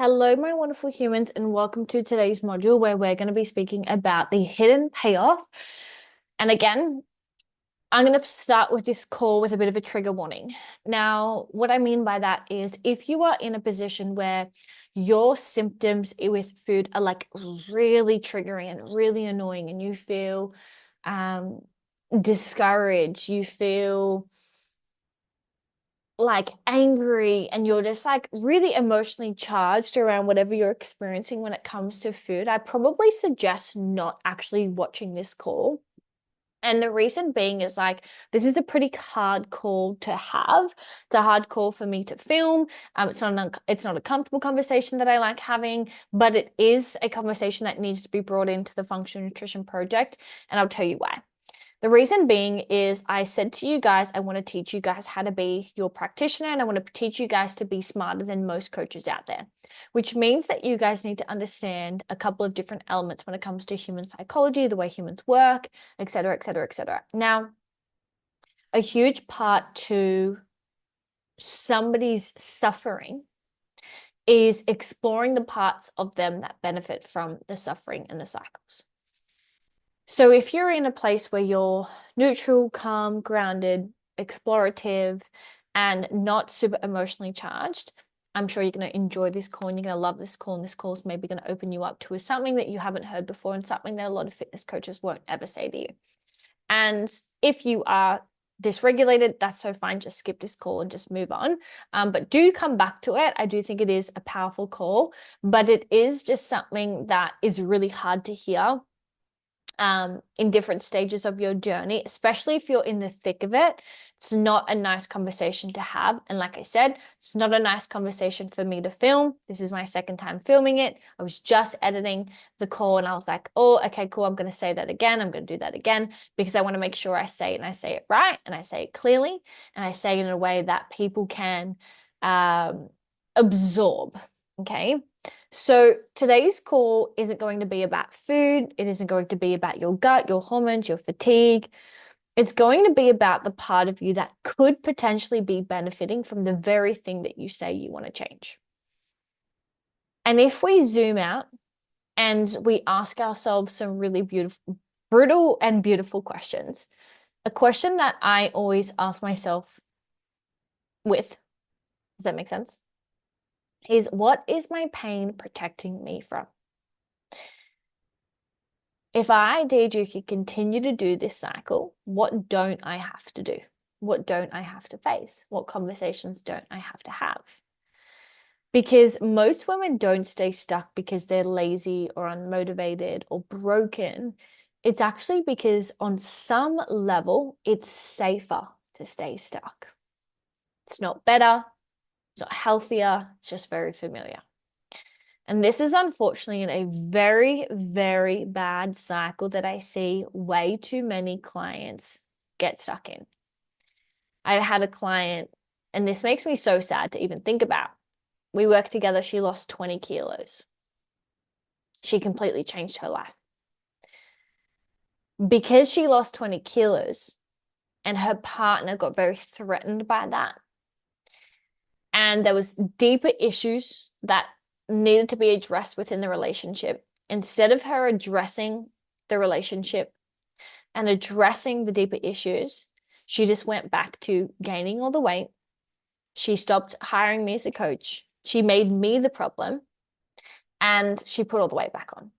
Hello, my wonderful humans, and welcome to today's module where we're going to be speaking about the hidden payoff. And again, I'm going to start with this call with a bit of a trigger warning. Now, what I mean by that is if you are in a position where your symptoms with food are like really triggering and really annoying, and you feel um, discouraged, you feel like angry and you're just like really emotionally charged around whatever you're experiencing when it comes to food, I probably suggest not actually watching this call. And the reason being is like this is a pretty hard call to have. It's a hard call for me to film. It's not a comfortable conversation that I like having, but it is a conversation that needs to be brought into the Functional Nutrition Project, and I'll tell you why. The reason being is I said to you guys, I want to teach you guys how to be your practitioner, and I want to teach you guys to be smarter than most coaches out there, which means that you guys need to understand a couple of different elements when it comes to human psychology, the way humans work, et cetera, et cetera, et cetera. Now, a huge part to somebody's suffering is exploring the parts of them that benefit from the suffering and the cycles. So if you're in a place where you're neutral, calm, grounded, explorative, and not super emotionally charged, I'm sure you're going to enjoy this call and you're going to love this call. And this call is maybe going to open you up to something that you haven't heard before and something that a lot of fitness coaches won't ever say to you. And if you are dysregulated, that's so fine. Just skip this call and just move on. But do come back to it. I do think it is a powerful call, but it is just something that is really hard to hear in different stages of your journey, especially if you're in the thick of it. It's not a nice conversation to have. And like I said, it's not a nice conversation for me to film. This is my second time filming it. I was just editing the call and I was like, oh, okay, cool. I'm going to say that again. I'm going to do that again because I want to make sure I say it and I say it right and I say it clearly and I say it in a way that people can absorb. Okay. So today's call isn't going to be about food. It isn't going to be about your gut, your hormones, your fatigue. It's going to be about the part of you that could potentially be benefiting from the very thing that you say you want to change. And if we zoom out and we ask ourselves some really beautiful, brutal and beautiful questions, a question that I always ask myself with, does that make sense? Is what is my pain protecting me from? If I, Deirdre, could continue to do this cycle, what don't I have to do? What don't I have to face? What conversations don't I have to have? Because most women don't stay stuck because they're lazy or unmotivated or broken. It's actually because on some level, it's safer to stay stuck. It's not better, it's not healthier, it's just very familiar. And this is unfortunately in a very, very bad cycle that I see way too many clients get stuck in. I had a client, and this makes me so sad to even think about. We worked together, she lost 20 kilos. She completely changed her life. Because she lost 20 kilos and her partner got very threatened by that, and there was deeper issues that needed to be addressed within the relationship. Instead of her addressing the relationship and addressing the deeper issues, she just went back to gaining all the weight. She stopped hiring me as a coach. She made me the problem and she put all the weight back on.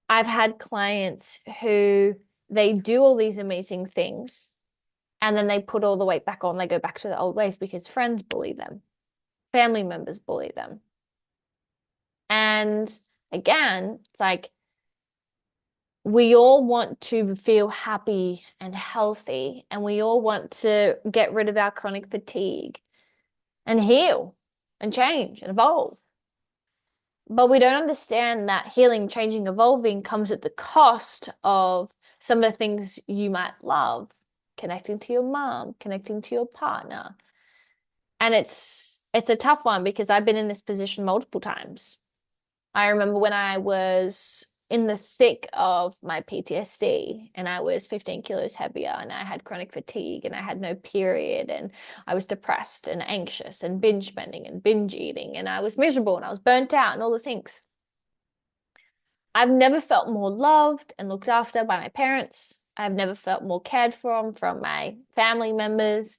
I've had clients who they do all these amazing things and then they put all the weight back on. They go back to the old ways because friends bully them, family members bully them. And again, it's like we all want to feel happy and healthy, and we all want to get rid of our chronic fatigue and heal and change and evolve. But we don't understand that healing, changing, evolving comes at the cost of some of the things you might love, connecting to your mom, connecting to your partner. And it's a tough one because I've been in this position multiple times. I remember when I was in the thick of my PTSD, and I was 15 kilos heavier, and I had chronic fatigue, and I had no period, and I was depressed and anxious and binge spending and binge eating, and I was miserable and I was burnt out and all the things. I've never felt more loved and looked after by my parents. I've never felt more cared for from my family members.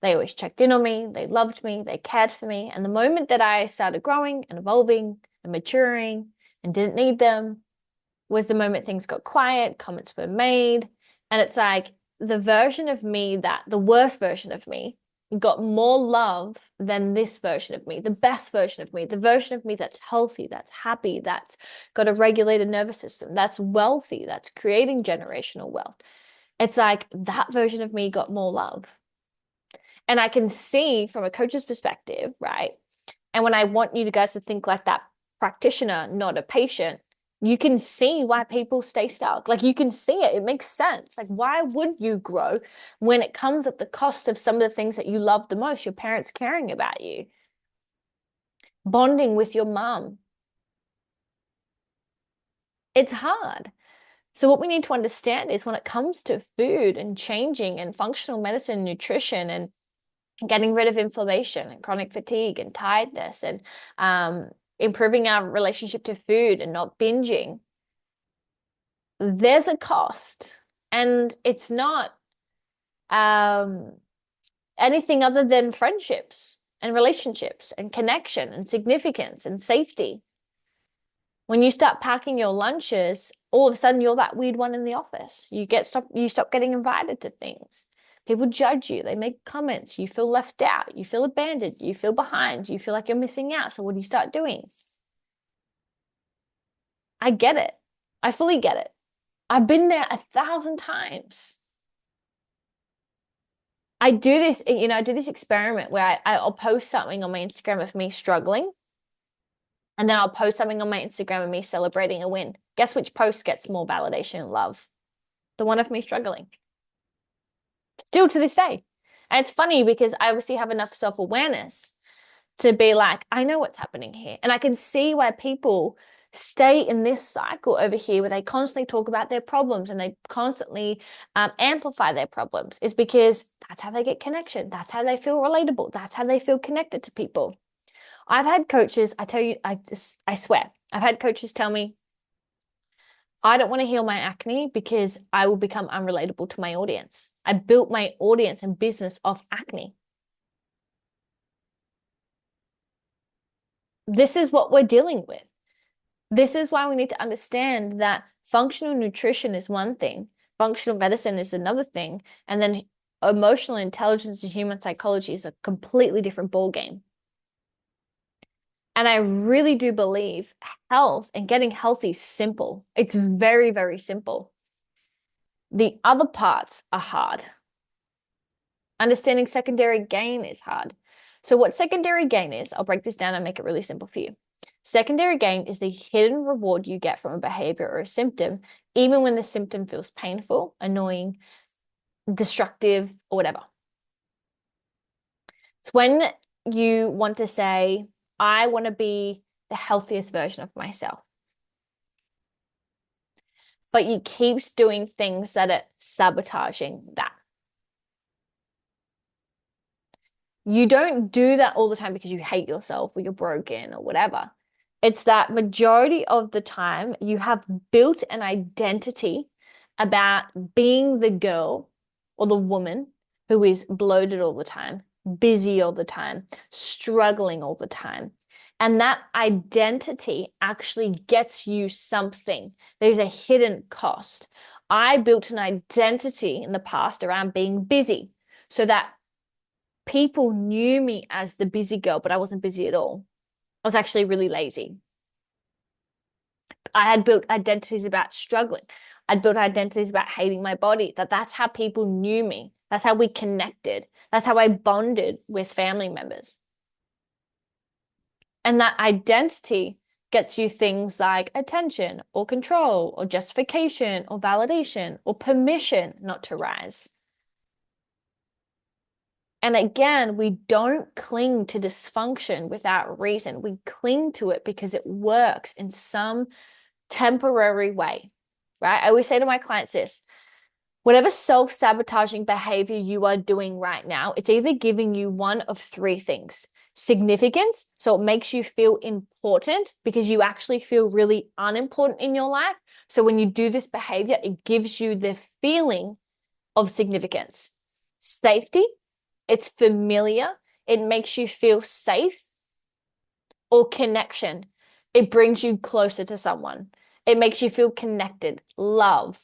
They always checked in on me. They loved me. They cared for me. And the moment that I started growing and evolving and maturing and didn't need them was the moment things got quiet, comments were made. And it's like the version of me that the worst version of me got more love than this version of me, the best version of me, the version of me that's healthy, that's happy, that's got a regulated nervous system, that's wealthy, that's creating generational wealth. It's like that version of me got more love. And I can see from a coach's perspective, right? And when I want you guys to think like that practitioner, not a patient, you can see why people stay stuck. Like you can see it. It makes sense. Like why would you grow when it comes at the cost of some of the things that you love the most, your parents caring about you, bonding with your mom? It's hard. So what we need to understand is when it comes to food and changing and functional medicine, nutrition and getting rid of inflammation and chronic fatigue and tiredness and improving our relationship to food and not binging, there's a cost. And it's not anything other than friendships and relationships and connection and significance and safety. When you start packing your lunches, all of a sudden you're that weird one in the office. You stop getting invited to things. People judge you. They make comments. You feel left out. You feel abandoned. You feel behind. You feel like you're missing out. So what do you start doing? I get it. I fully get it. I've been there 1,000 times. I do this, I do this experiment where I'll post something on my Instagram of me struggling. And then I'll post something on my Instagram of me celebrating a win. Guess which post gets more validation and love? The one of me struggling. Still to this day. And it's funny because I obviously have enough self-awareness to be like, I know what's happening here. And I can see why people stay in this cycle over here where they constantly talk about their problems and they constantly amplify their problems is because that's how they get connection. That's how they feel relatable. That's how they feel connected to people. I've had coaches, I tell you, I swear, I've had coaches tell me, I don't want to heal my acne because I will become unrelatable to my audience. I built my audience and business off acne. This is what we're dealing with. This is why we need to understand that functional nutrition is one thing, functional medicine is another thing, and then emotional intelligence and human psychology is a completely different ballgame. And I really do believe health and getting healthy is simple. It's very, very simple. The other parts are hard. Understanding secondary gain is hard. So what secondary gain is, I'll break this down and make it really simple for you. Secondary gain is the hidden reward you get from a behavior or a symptom, even when the symptom feels painful, annoying, destructive, or whatever. It's when you want to say, I want to be the healthiest version of myself. But you keep doing things that are sabotaging that. You don't do that all the time because you hate yourself or you're broken or whatever. It's that majority of the time you have built an identity about being the girl or the woman who is bloated all the time, busy all the time, struggling all the time. And that identity actually gets you something. There's a hidden cost. I built an identity in the past around being busy so that people knew me as the busy girl, but I wasn't busy at all. I was actually really lazy. I had built identities about struggling. I'd built identities about hating my body. That's how people knew me. That's how we connected. That's how I bonded with family members. And that identity gets you things like attention or control or justification or validation or permission not to rise. And again, we don't cling to dysfunction without reason. We cling to it because it works in some temporary way, right? I always say to my clients this, whatever self-sabotaging behavior you are doing right now, it's either giving you one of three things. Significance, so it makes you feel important because you actually feel really unimportant in your life. So when you do this behavior, it gives you the feeling of significance. Safety, it's familiar, it makes you feel safe. Or connection, it brings you closer to someone. It makes you feel connected, love.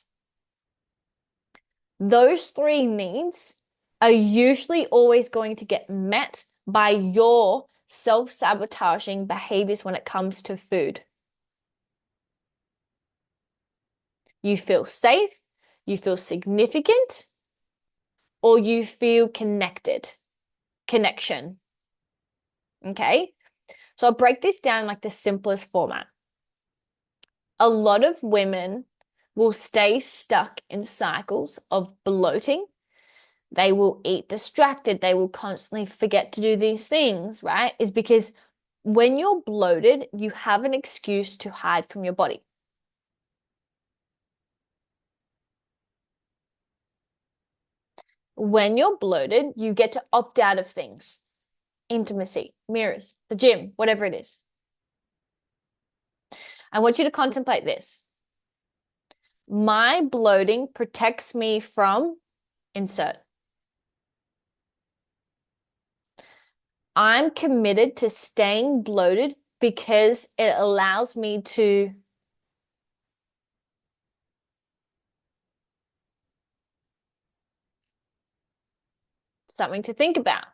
Those three needs are usually always going to get met by your self-sabotaging behaviors when it comes to food. You feel safe, you feel significant, or you feel connected. Connection. Okay? So I'll break this down like the simplest format. A lot of women will stay stuck in cycles of bloating. They will eat distracted. They will constantly forget to do these things, right? Is because when you're bloated, you have an excuse to hide from your body. When you're bloated, you get to opt out of things. Intimacy, mirrors, the gym, whatever it is. I want you to contemplate this. My bloating protects me from insert. I'm committed to staying bloated because it allows me to something to think about.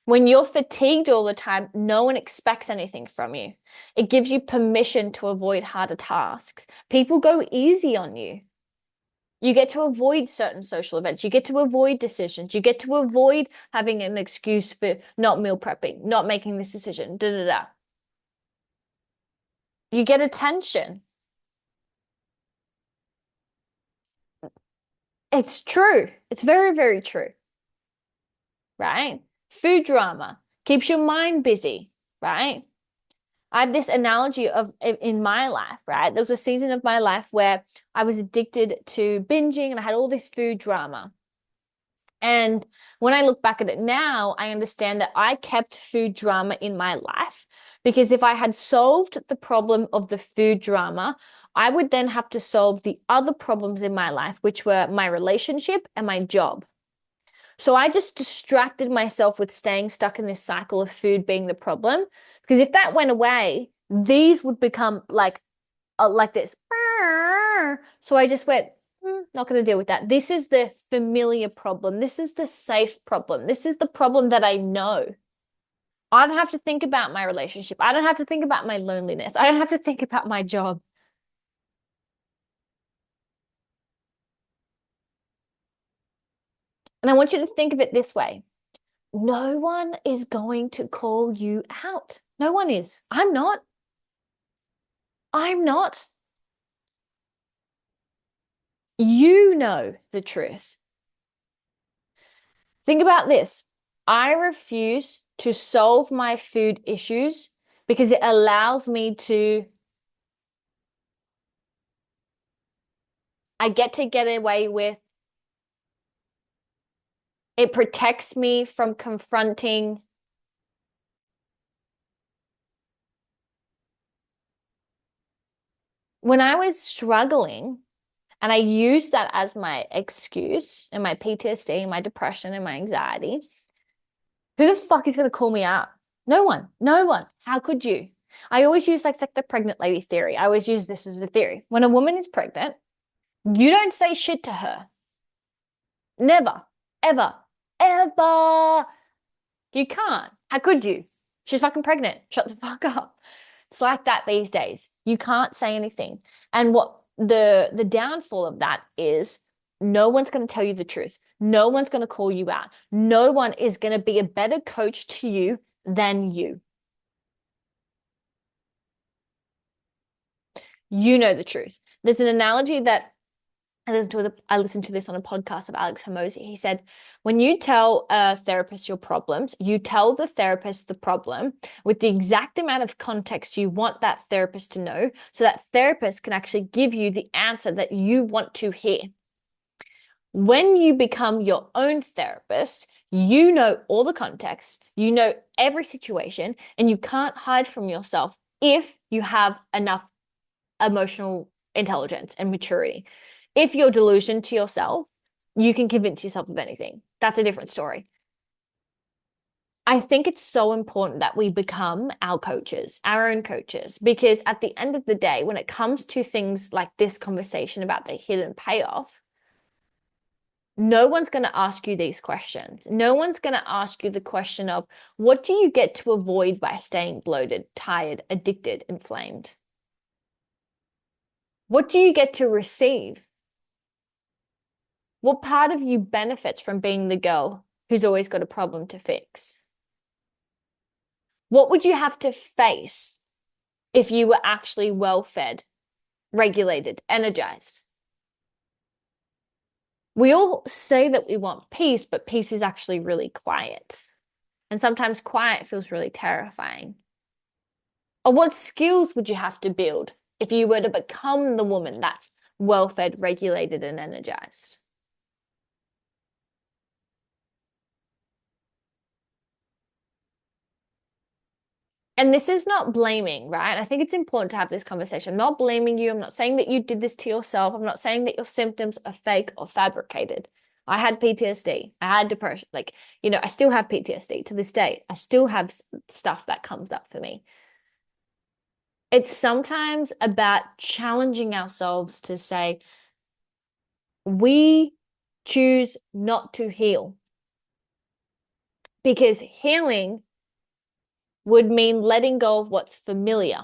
When you're fatigued all the time, no one expects anything from you. It gives you permission to avoid harder tasks. People go easy on you. You get to avoid certain social events. You get to avoid decisions. You get to avoid having an excuse for not meal prepping, not making this decision, da da da. You get attention. It's true. It's very, very true. Right? Food drama keeps your mind busy, right? I have this analogy of in my life, right? There was a season of my life where I was addicted to binging and I had all this food drama. And when I look back at it now, I understand that I kept food drama in my life because if I had solved the problem of the food drama, I would then have to solve the other problems in my life, which were my relationship and my job. So I just distracted myself with staying stuck in this cycle of food being the problem. Because if that went away, these would become like this. So I just went, not going to deal with that. This is the familiar problem. This is the safe problem. This is the problem that I know. I don't have to think about my relationship. I don't have to think about my loneliness. I don't have to think about my job. And I want you to think of it this way. No one is going to call you out. No one is. I'm not. I'm not. You know the truth. Think about this. I refuse to solve my food issues because it allows me to, I get to get away with, it protects me from confronting. When I was struggling, and I used that as my excuse and my PTSD, my depression and my anxiety, who the fuck is going to call me out? No one. No one. How could you? I always use like the pregnant lady theory. I always use this as a theory. When a woman is pregnant, you don't say shit to her. Never, ever, ever. You can't. How could you? She's fucking pregnant. Shut the fuck up. It's like that these days. You can't say anything. And what the downfall of that is no one's going to tell you the truth. No one's going to call you out. No one is going to be a better coach to you than you. You know the truth. There's an analogy that I listened to this on a podcast of Alex Hormozy. He said, when you tell a therapist your problems, you tell the therapist the problem with the exact amount of context you want that therapist to know, so that therapist can actually give you the answer that you want to hear. When you become your own therapist, you know all the context, you know every situation, and you can't hide from yourself if you have enough emotional intelligence and maturity. If you're delusional to yourself, you can convince yourself of anything. That's a different story. I think it's so important that we become our coaches, our own coaches, because at the end of the day, when it comes to things like this conversation about the hidden payoff, no one's going to ask you these questions. No one's going to ask you the question of what do you get to avoid by staying bloated, tired, addicted, inflamed? What do you get to receive? What part of you benefits from being the girl who's always got a problem to fix? What would you have to face if you were actually well fed, regulated, energized? We all say that we want peace, but peace is actually really quiet. And sometimes quiet feels really terrifying. Or what skills would you have to build if you were to become the woman that's well fed, regulated, and energized? And this is not blaming, right? I think it's important to have this conversation. I'm not blaming you. I'm not saying that you did this to yourself. I'm not saying that your symptoms are fake or fabricated. I had PTSD. I had depression. Like, I still have PTSD to this day. I still have stuff that comes up for me. It's sometimes about challenging ourselves to say, we choose not to heal because healing would mean letting go of what's familiar.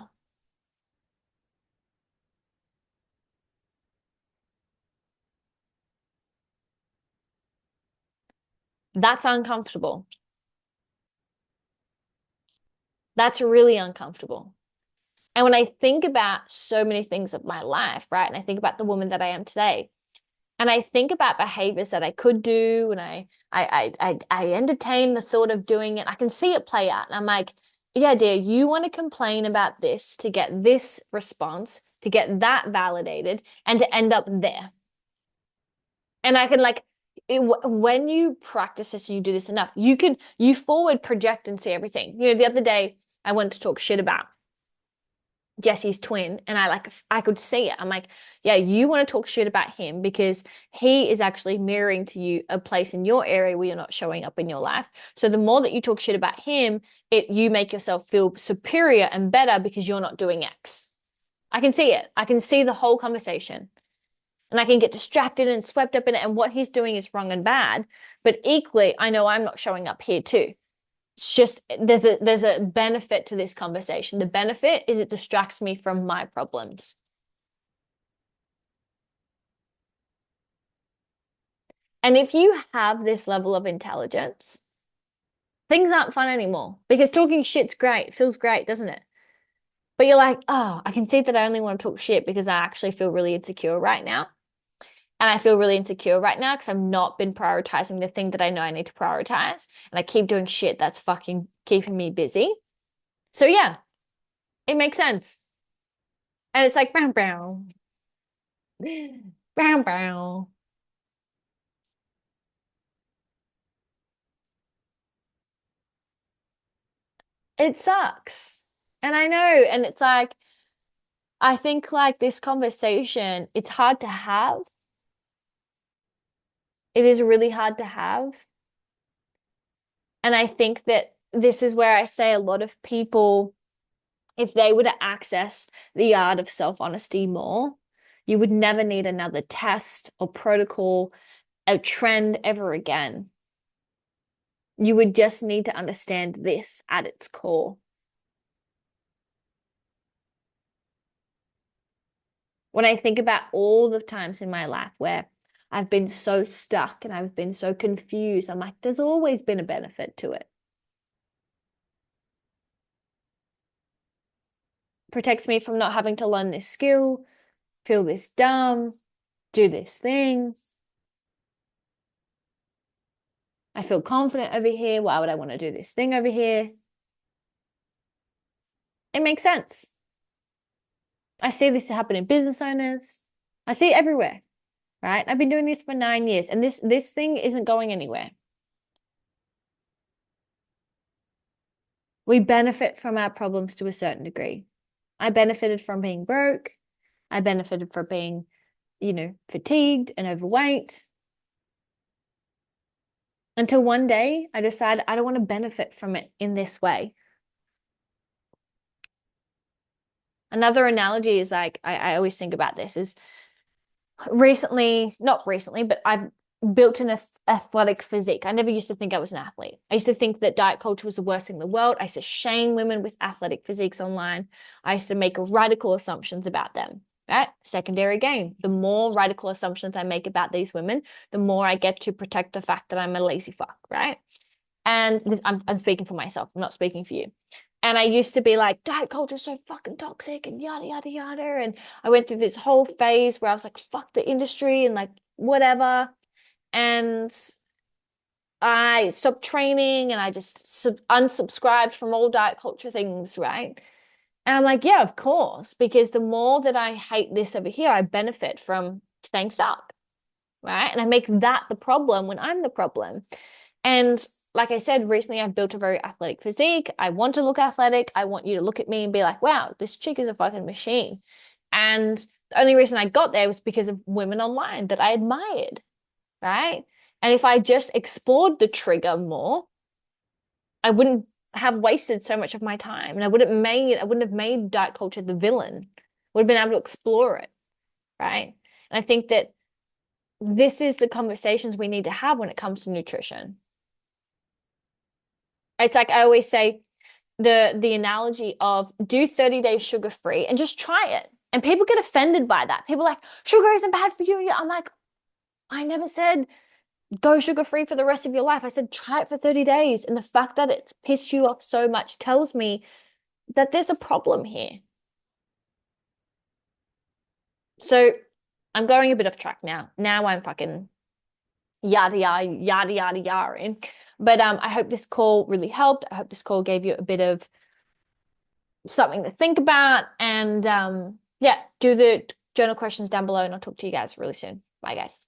That's uncomfortable. That's really uncomfortable. And when I think about so many things of my life, right, and I think about the woman that I am today, and I think about behaviors that I could do, and I entertain the thought of doing it. I can see it play out, and I'm like, yeah, dear, you want to complain about this to get this response, to get that validated, and to end up there. And I can when you practice this and you do this enough, you forward project and see everything. The other day I went to talk shit about Jesse's twin, and I could see it. I'm like, yeah, you want to talk shit about him because he is actually mirroring to you a place in your area where you're not showing up in your life. So the more that you talk shit about him, you make yourself feel superior and better because you're not doing X. I can see it. I can see the whole conversation. And I can get distracted and swept up in it. And what he's doing is wrong and bad. But equally, I know I'm not showing up here too. It's just there's a benefit to this conversation. The benefit is it distracts me from my problems. And if you have this level of intelligence, things aren't fun anymore because talking shit's great. It feels great, doesn't it? But you're like, oh, I can see that I only want to talk shit because I actually feel really insecure right now. And I feel really insecure right now because I've not been prioritizing the thing that I know I need to prioritize. And I keep doing shit that's fucking keeping me busy. So yeah, it makes sense. And it's like, bow, bow, bow, bow. It sucks. And I know. And it's like, I think like this conversation, it's hard to have. It is really hard to have. And I think that this is where I say a lot of people, if they were to access the art of self-honesty more, you would never need another test or protocol, a trend ever again. You would just need to understand this at its core. When I think about all the times in my life where I've been so stuck and I've been so confused, I'm like, there's always been a benefit to it. Protects me from not having to learn this skill, feel this dumb, do this thing. I feel confident over here. Why would I want to do this thing over here? It makes sense. I see this happen in business owners. I see it everywhere, right? I've been doing this for 9 years and this thing isn't going anywhere. We benefit from our problems to a certain degree. I benefited from being broke. I benefited from being, fatigued and overweight. Until one day I decided I don't want to benefit from it in this way. Another analogy is like, I always think about this is not recently, but I've built an athletic physique. I never used to think I was an athlete. I used to think that diet culture was the worst thing in the world. I used to shame women with athletic physiques online. I used to make radical assumptions about them. Right? Secondary gain. The more radical assumptions I make about these women, the more I get to protect the fact that I'm a lazy fuck, right? And I'm speaking for myself. I'm not speaking for you. And I used to be like, diet culture is so fucking toxic and yada, yada, yada. And I went through this whole phase where I was like, fuck the industry and like whatever. And I stopped training and I just unsubscribed from all diet culture things, right? And I'm like, yeah, of course, because the more that I hate this over here, I benefit from staying stuck, right? And I make that the problem when I'm the problem. And like I said, recently I've built a very athletic physique. I want to look athletic. I want you to look at me and be like, wow, this chick is a fucking machine. And the only reason I got there was because of women online that I admired, right? And if I just explored the trigger more, I wouldn't have wasted so much of my time and I wouldn't have made diet culture the villain. Would have been able to explore it, right? And I think that this is the conversations we need to have when it comes to nutrition. It's like I always say the analogy of do 30 days sugar free and just try it. And people get offended by that. People are like, sugar isn't bad for you. Yeah, I'm like, I never said go sugar free for the rest of your life. I said try it for 30 days. And the fact that it's pissed you off so much tells me that there's a problem here. So I'm going a bit off track now. Now I'm fucking yada yada yada yada yada. But I hope this call really helped. I hope this call gave you a bit of something to think about. And yeah, do the journal questions down below and I'll talk to you guys really soon. Bye, guys.